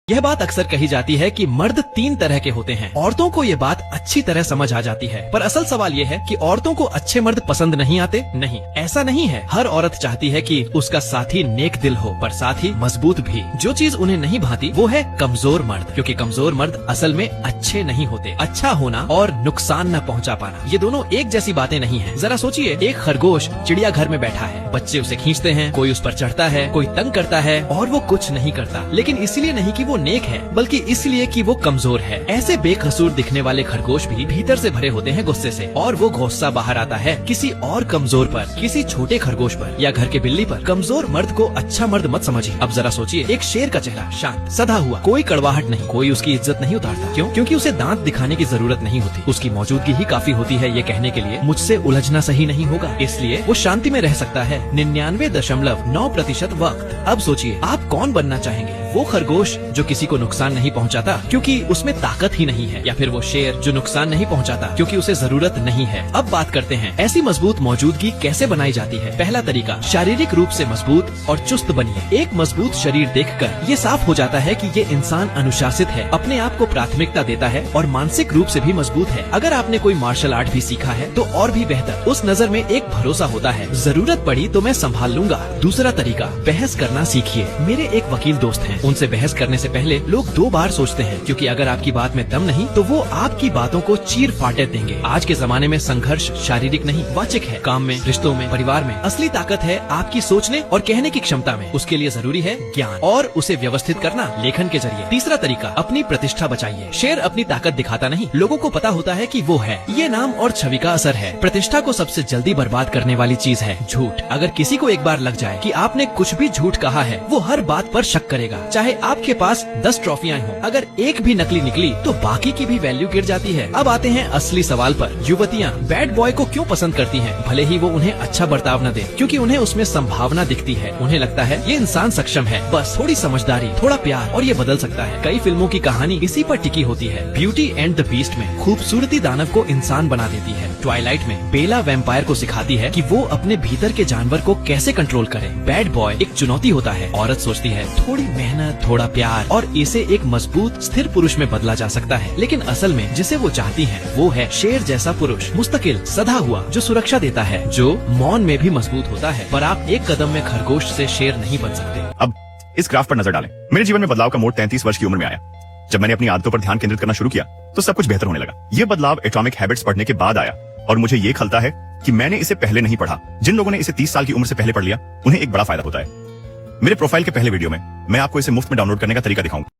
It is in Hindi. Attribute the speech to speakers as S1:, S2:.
S1: यह बात अक्सर कही जाती है कि मर्द 3 तरह के होते हैं। औरतों को ये बात अच्छी तरह समझ आ जाती है, पर असल सवाल ये है कि औरतों को अच्छे मर्द पसंद नहीं आते। नहीं, ऐसा नहीं है। हर औरत चाहती है कि उसका साथी नेक दिल हो, पर साथ ही मजबूत भी। जो चीज उन्हें नहीं भाती वो है कमजोर मर्द, क्योंकि कमजोर मर्द असल में अच्छे नहीं होते। अच्छा होना और नुकसान न पहुँचा पाना, ये दोनों एक जैसी बातें नहीं है। जरा सोचिए, एक खरगोश चिड़िया घर में बैठा है, बच्चे उसे खींचते हैं, कोई उस पर चढ़ता है, कोई तंग करता है और वो कुछ नहीं करता। लेकिन इसलिए नहीं कि वो नेक है, बल्कि इसलिए कि वो कमजोर है। ऐसे बेकसूर दिखने वाले खरगोश भी भीतर से भरे होते हैं गुस्से से, और वो गुस्सा बाहर आता है किसी और कमजोर पर, किसी छोटे खरगोश पर या घर के बिल्ली पर। कमजोर मर्द को अच्छा मर्द मत समझिए। अब जरा सोचिए, एक शेर का चेहरा शांत, सधा हुआ, कोई कड़वाहट नहीं, कोई उसकी इज्जत नहीं उतारता। क्यों? क्योंकि उसे दांत दिखाने की जरूरत नहीं होती, उसकी मौजूदगी ही काफी होती है ये कहने के लिए मुझसे उलझना सही नहीं होगा। इसलिए वो शांति में रह सकता है 99.9% वक्त। अब सोचिए, आप कौन बनना चाहेंगे? वो खरगोश जो किसी को नुकसान नहीं पहुंचाता क्योंकि उसमें ताकत ही नहीं है, या फिर वो शेर जो नुकसान नहीं पहुंचाता क्योंकि उसे जरूरत नहीं है? अब बात करते हैं ऐसी मजबूत मौजूदगी कैसे बनाई जाती है। पहला तरीका, शारीरिक रूप से मजबूत और चुस्त बनिए। एक मजबूत शरीर देखकर ये साफ हो जाता है कि ये इंसान अनुशासित है, अपने आप को प्राथमिकता देता है और मानसिक रूप से भी मजबूत है। अगर आपने कोई मार्शल आर्ट भी सीखा है तो और भी बेहतर। उस नजर में एक भरोसा होता है, जरूरत पड़ी तो मैं संभाल लूंगा। दूसरा तरीका, बहस करना सीखिए। मेरे एक वकील दोस्त हैं, उनसे बहस करने से पहले लोग 2 बार सोचते हैं, क्योंकि अगर आपकी बात में दम नहीं तो वो आपकी बातों को चीर फाटे देंगे। आज के जमाने में संघर्ष शारीरिक नहीं, वाचिक है। काम में, रिश्तों में, परिवार में असली ताकत है आपकी सोचने और कहने की क्षमता में। उसके लिए जरूरी है ज्ञान और उसे व्यवस्थित करना लेखन के जरिए। तीसरा तरीका, अपनी प्रतिष्ठा बचाइए। शेर अपनी ताकत दिखाता नहीं, लोगों को पता होता है कि वो है। ये नाम और छवि का असर है। प्रतिष्ठा को सबसे जल्दी बर्बाद करने वाली चीज है झूठ। अगर किसी को एक बार लग जाए कि आपने कुछ भी झूठ कहा है, वो हर बात पर शक करेगा। चाहे आपके पास 10 ट्रॉफियां हों, अगर एक भी नकली निकली तो बाकी की भी वैल्यू गिर जाती है। अब आते हैं असली सवाल पर। युवतियाँ बैड बॉय को क्यों पसंद करती हैं? भले ही वो उन्हें अच्छा बर्ताव न दे, क्योंकि उन्हें उसमें संभावना दिखती है। उन्हें लगता है ये इंसान सक्षम है, बस थोड़ी समझदारी, थोड़ा प्यार और ये बदल सकता है। कई फिल्मों की कहानी इसी पर टिकी होती है। ब्यूटी एंड द बीस्ट में खूबसूरती दानव को इंसान बना देती है। ट्वाइलाइट में बेला वैम्पायर को सिखाती है कि वो अपने भीतर के जानवर को कैसे कंट्रोल करे। बैड बॉय एक चुनौती होता है। औरत सोचती है थोड़ी मेहनत, थोड़ा प्यार और इसे एक मजबूत स्थिर पुरुष में बदला जा सकता है। लेकिन असल में जिसे वो चाहती है वो है शेर जैसा पुरुष, मुस्तकिल, सधा हुआ, जो सुरक्षा देता है, जो मौन में भी मजबूत होता है। पर आप एक कदम में खरगोश से शेर नहीं बन सकते।
S2: अब इस ग्राफ पर नजर डालें। मेरे जीवन में बदलाव का मोड़ 33 वर्ष की उम्र में आया। जब मैंने अपनी आदतों पर ध्यान केंद्रित करना शुरू किया तो सब कुछ बेहतर होने लगा। ये बदलाव एटॉमिक हैबिट्स पढ़ने के बाद आया और मुझे ये खलता है कि मैंने इसे पहले नहीं पढ़ा। जिन लोगों ने इसे 30 साल की उम्र से पहले पढ़ लिया उन्हें एक बड़ा फायदा होता है। मेरे प्रोफाइल के पहले वीडियो में मैं आपको इसे मुफ्त में डाउनलोड करने का तरीका दिखाऊंगा।